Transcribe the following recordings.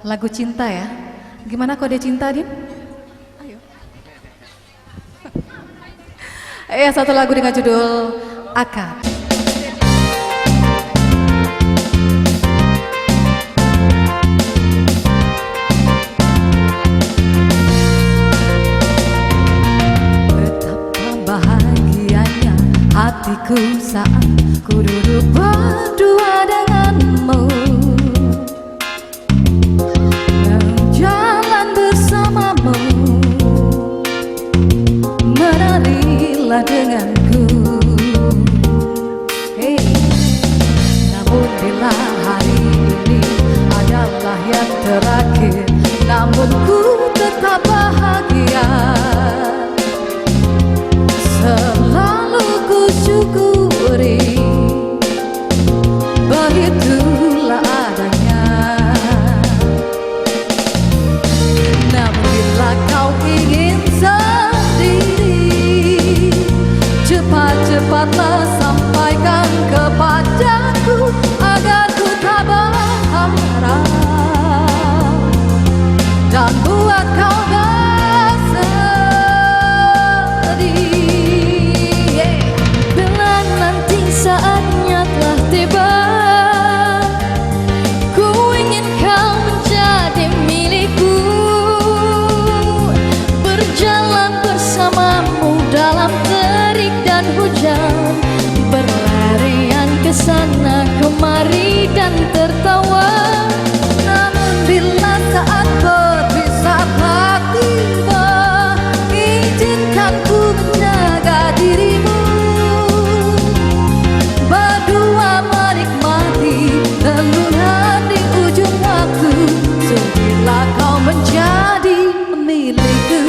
lagu cinta ya. Gimana kode cinta, Din? Ayo. Satu lagu dengan judul Akar. Betapa bahagianya hatiku saat ku duduk berdua denganmu, jalan bersamamu, menarilah denganku. Hey. Namun bila hari ini adalah yang terakhir, namun ku tetap bahagia. Selalu ku syukuri, begitulah adanya. Namun bila kau ingin sendiri, cepat-cepatlah sampaikan kepadaku agar ku tak berharap dan buat kau bersedih. Bila nanti saatnya telah tiba, ku ingin kau menjadi milikku, berjalan bersamamu dalam terik dan hujan, berlarian ke sana kemari dan tertawa. Namun bila saat berpisah telah tiba, izinkan ku menjaga dirimu, berdua menikmati renungan di ujung waktu. Sudilah kau menjadi milikku.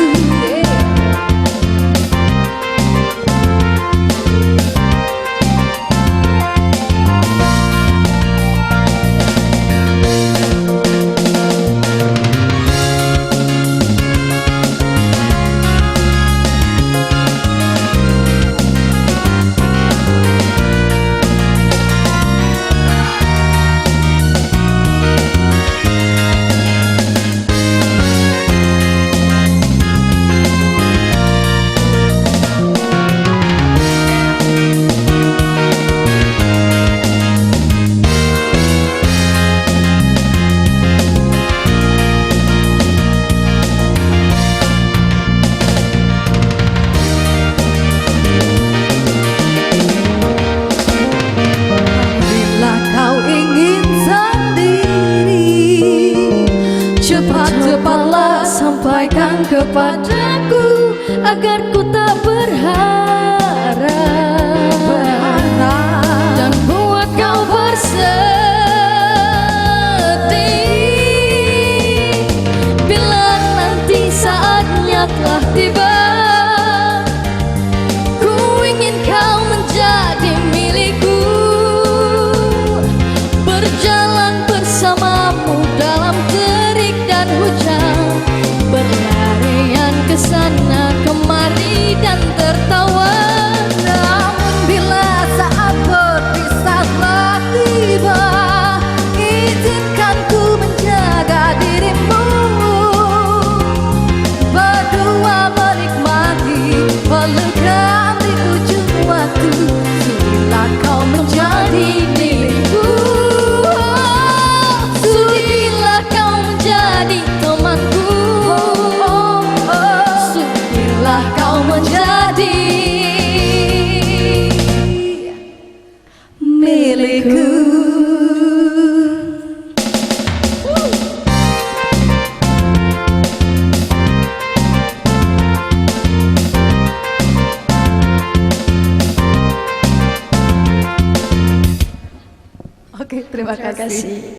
Cepatlah sampaikan kepadaku agar ku tak berharap dan buat kau bersedih. Bila nanti saatnya telah tiba, ku ingin kau menjadi milikku, berjalan bersamamu dalam terik dan hujan, berlarian ke sana kemari dan tertawa. Namun bila saat berpisah telah tiba, izinkan ku menjaga dirimu, berdua menikmati pelukan di ujung waktu. Sudilah kau menjadi milikku, sudilah kau menjadi temanku, sudilah kau menjadi milikku. Oke, terima kasih.